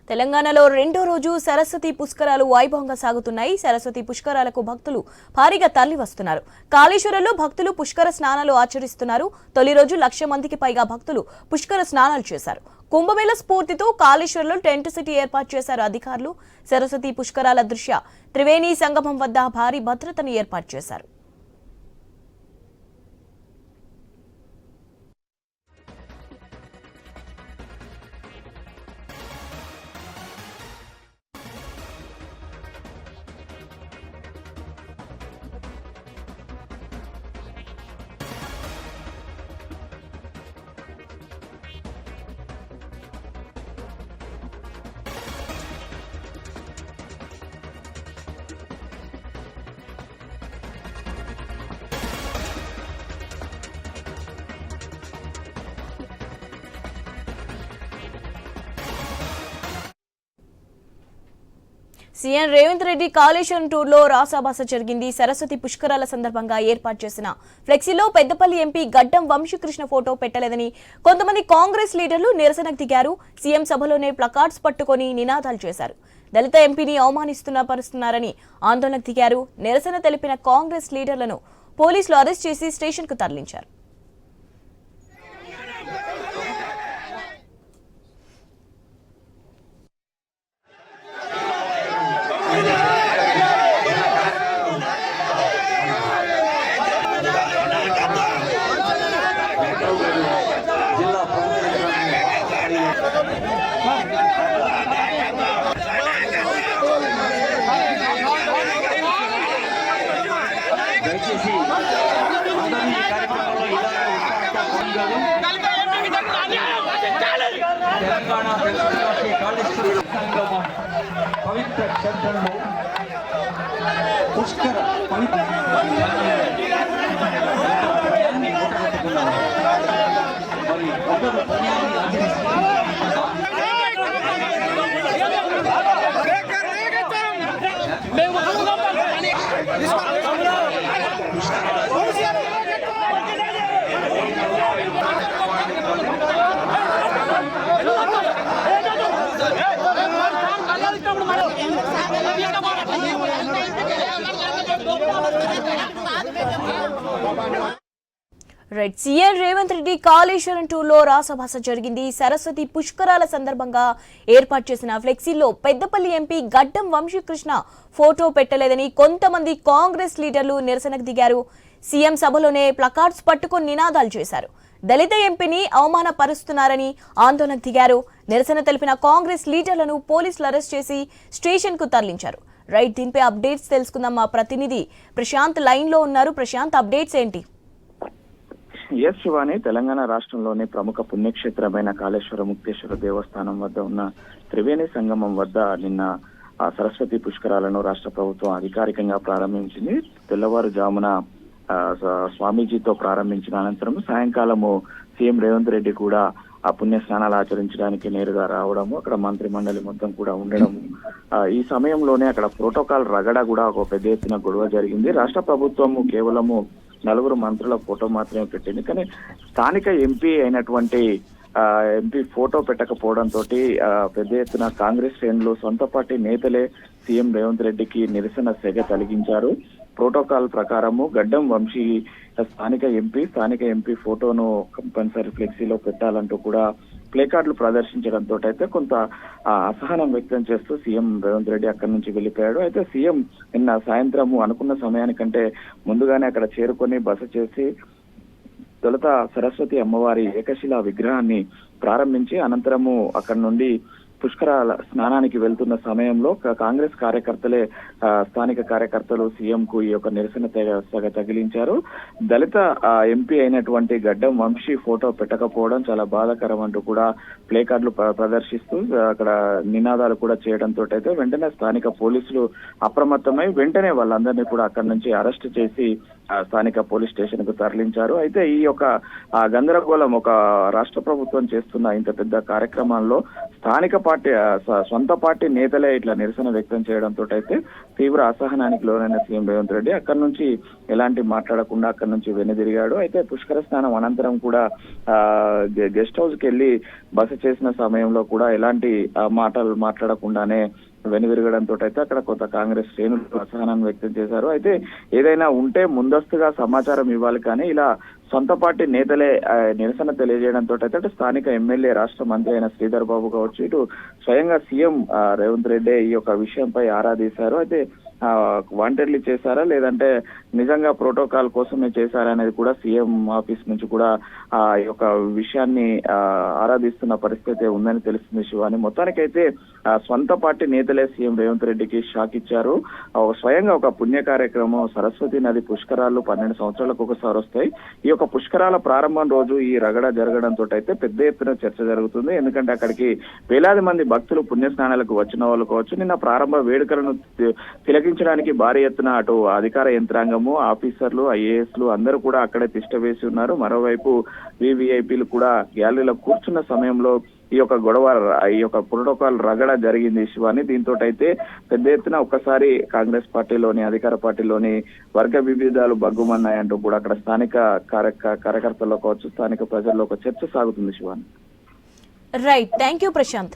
తెలంగాణలో రెండో రోజు సరస్వతి పుష్కరాలు వైభవంగా సాగుతున్నాయి. సరస్వతి పుష్కరాలకు భక్తులు భారీగా తరలి వస్తున్నారు. కాళేశ్వరంలో భక్తులు పుష్కర స్నానాలు ఆచరిస్తున్నారు. తొలి రోజు 1,00,000 మందికి పైగా భక్తులు పుష్కర స్నానాలు చేశారు. కుంభమేళ స్ఫూర్తితో కాళేశ్వరంలో టెంట్ సిటీ ఏర్పాటు చేశారు అధికారులు. సరస్వతి పుష్కరాల దృష్ట్యా త్రివేణి సంగమం వద్ద భారీ భద్రతను ఏర్పాటు చేశారు. సీఎం రేవంత్ రెడ్డి కాళేశ్వరం టూర్లో రాసాబాస జరిగింది. సరస్వతి పుష్కరాల సందర్భంగా ఏర్పాటు చేసిన ఫ్లెక్సీలో పెద్దపల్లి ఎంపీ గడ్డం వంశీకృష్ణ ఫోటో పెట్టలేదని కొంతమంది కాంగ్రెస్ లీడర్లు నిరసనకు దిగారు. సీఎం సభలోనే ప్లకార్డ్స్ పట్టుకొని నినాదాలు చేశారు. దళిత ఎంపీని అవమానిస్తున్నారని ఆందోళనకు దిగారు. నిరసన తెలిపిన కాంగ్రెస్ లీడర్లను పోలీసులు అరెస్ట్ చేసి స్టేషన్కు తరలించారు. తెలంగాణ పవిత్ర క్షేత్రంలో పుష్కర పవిత్ర మరి ఒకరు పుణ్యాన్ని ఆచరిస్తారు. సీఎం రేవంత్ రెడ్డి కాళేశ్వరం టూర్లో రాసభాస జరిగింది. సరస్వతి పుష్కరాల సందర్భంగా ఏర్పాటు చేసిన ఫ్లెక్సీలో పెద్దపల్లి ఎంపీ గడ్డం వంశీకృష్ణ ఫోటో పెట్టలేదని కొంతమంది కాంగ్రెస్ లీడర్లు నిరసనకు దిగారు. సీఎం సభలోనే ప్లకార్డ్స్ పట్టుకొని నినాదాలు చేశారు. దళిత ఎంపీని అవమానపరుస్తున్నారని ఆందోళనకు దిగారు. నిరసన తెలిపిన కాంగ్రెస్ లీడర్లను పోలీసులు అరెస్ట్ చేసి స్టేషన్ కు తరలించారు. దీనిపై అప్డేట్స్ తెలుసుకుందాం. మా ప్రతినిధి ప్రశాంత్ లైన్ లో ఉన్నారు. ప్రశాంత్, అప్డేట్స్ ఏంటి? ఎస్ శివాని, తెలంగాణ రాష్ట్రంలోని ప్రముఖ పుణ్యక్షేత్రమైన కాళేశ్వర ముక్తేశ్వర దేవస్థానం వద్ద ఉన్న త్రివేణి సంగమం వద్ద నిన్న సరస్వతి పుష్కరాలను రాష్ట్ర ప్రభుత్వం అధికారికంగా ప్రారంభించింది. తెల్లవారుజామున స్వామీజీతో ప్రారంభించిన అనంతరం సాయంకాలము సీఎం రేవంత్ రెడ్డి కూడా ఆ పుణ్య స్నానాలు ఆచరించడానికి నేరుగా రావడము, అక్కడ మంత్రి మండలి మొత్తం కూడా ఉండడము, ఈ సమయంలోనే అక్కడ ప్రోటోకాల్ రగడ కూడా ఒక పెద్ద ఎత్తున గొడవ జరిగింది. రాష్ట్ర ప్రభుత్వము కేవలము 4 మంత్రుల ఫోటో మాత్రమే పెట్టింది. కానీ స్థానిక ఎంపీ అయినటువంటి ఎంపీ ఫోటో పెట్టకపోవడంతో పెద్ద ఎత్తున కాంగ్రెస్ శ్రేణులు సొంత పార్టీ నేతలే సీఎం రేవంత్ రెడ్డికి నిరసన సెగ తొలగించారు. ప్రోటోకాల్ ప్రకారము గడ్డం వంశీ స్థానిక ఎంపీ ఫోటోను కంపల్సరీ ఫ్లెక్సీలో పెట్టాలంటూ కూడా ప్లేకార్డులు ప్రదర్శించడంతో అయితే కొంత అసహనం వ్యక్తం చేస్తూ సీఎం రేవంత్ రెడ్డి అక్కడి నుంచి వెళ్ళిపోయాడు. అయితే సీఎం నిన్న సాయంత్రము అనుకున్న సమయానికంటే ముందుగానే అక్కడ చేరుకొని బస చేసి తొలుత సరస్వతి అమ్మవారి ఏకశిలా విగ్రహాన్ని ప్రారంభించి అనంతరము అక్కడి నుండి పుష్కరాల స్నానానికి వెళ్తున్న సమయంలో కాంగ్రెస్ కార్యకర్తలే స్థానిక కార్యకర్తలు సీఎం కు ఈ యొక్క నిరసన తెగ తగిలించారు. దళిత ఎంపీ అయినటువంటి గడ్డం వంశీ ఫోటో పెట్టకపోవడం చాలా బాధాకరం అంటూ కూడా ప్లే కార్డులు ప్రదర్శిస్తూ అక్కడ నినాదాలు కూడా చేయడంతో అయితే వెంటనే స్థానిక పోలీసులు అప్రమత్తమై వెంటనే వాళ్ళందరినీ కూడా అక్కడి నుంచి అరెస్ట్ చేసి స్థానిక పోలీస్ స్టేషన్ కు తరలించారు. అయితే ఈ యొక్క గందరగోళం ఒక రాష్ట్ర ప్రభుత్వం చేస్తున్న ఇంత పెద్ద కార్యక్రమాల్లో స్థానిక సొంత పార్టీ నేతలే ఇట్లా నిరసన వ్యక్తం చేయడంతో అయితే తీవ్ర అసహనానికి లోనైన సీఎం రేవంత్ రెడ్డి అక్కడి నుంచి ఎలాంటి మాట్లాడకుండా అక్కడి నుంచి వెనుదిరిగాడు. అయితే పుష్కర స్నానం అనంతరం కూడా గెస్ట్ హౌస్ కి వెళ్లి బస చేసిన సమయంలో కూడా ఎలాంటి మాటలు మాట్లాడకుండానే వెనువిరగడంతో అయితే అక్కడ కొంత కాంగ్రెస్ శ్రేణులు అసహనాన్ని వ్యక్తం చేశారు. అయితే ఏదైనా ఉంటే ముందస్తుగా సమాచారం ఇవ్వాలి, కానీ ఇలా సొంత పార్టీ నేతలే నిరసన తెలియజేయడంతో అయితే స్థానిక ఎమ్మెల్యే రాష్ట్ర మంత్రి అయిన శ్రీధర్ బాబు కావచ్చు, ఇటు స్వయంగా సీఎం రేవంత్ రెడ్డి ఈ యొక్క విషయంపై ఆరా తీశారు. అయితే వాంటెడ్లీ చేశారా లేదంటే నిజంగా ప్రోటోకాల్ కోసమే చేశారా అనేది కూడా సీఎం ఆఫీస్ నుంచి కూడా ఆ యొక్క విషయాన్ని ఆరాధిస్తున్న పరిస్థితి ఉందని తెలుస్తుంది శివాని. మొత్తానికైతే సొంత పార్టీ నేతలే సీఎం రేవంత్ రెడ్డికి షాక్ ఇచ్చారు. స్వయంగా ఒక పుణ్య కార్యక్రమం సరస్వతి నది పుష్కరాలు 12 సంవత్సరాలకు ఒకసారి వస్తాయి. ఈ యొక్క పుష్కరాల ప్రారంభం రోజు ఈ రగడ జరగడంతో అయితే పెద్ద ఎత్తున చర్చ జరుగుతుంది. ఎందుకంటే అక్కడికి వేలాది మంది భక్తులు పుణ్యస్నానాలకు వచ్చిన వాళ్ళు కావచ్చు, నిన్న ప్రారంభ వేడుకలను తిలకించడానికి భారీ ఎత్తున అటు అధికార యంత్రాంగము, ఆఫీసర్లు, ఐఏఎస్లు అందరూ కూడా అక్కడే తిష్ట వేసి ఉన్నారు. మరోవైపు వివిఐపీలు కూడా గ్యాలరీలో కూర్చున్న సమయంలో ఈ యొక్క గొడవ, ఈ యొక్క ప్రోటోకాల్ రగడ జరిగింది శివాని. దీంతో అయితే పెద్ద ఎత్తున ఒక్కసారి కాంగ్రెస్ పార్టీలోని అధికార పార్టీలోని వర్గ విభేదాలు బగ్గుమన్నాయంటూ కూడా అక్కడ స్థానిక కార్యకర్తల్లో కావచ్చు, స్థానిక ప్రజల్లో ఒక చర్చ సాగుతుంది Shivani. Right, thank you Prashanth.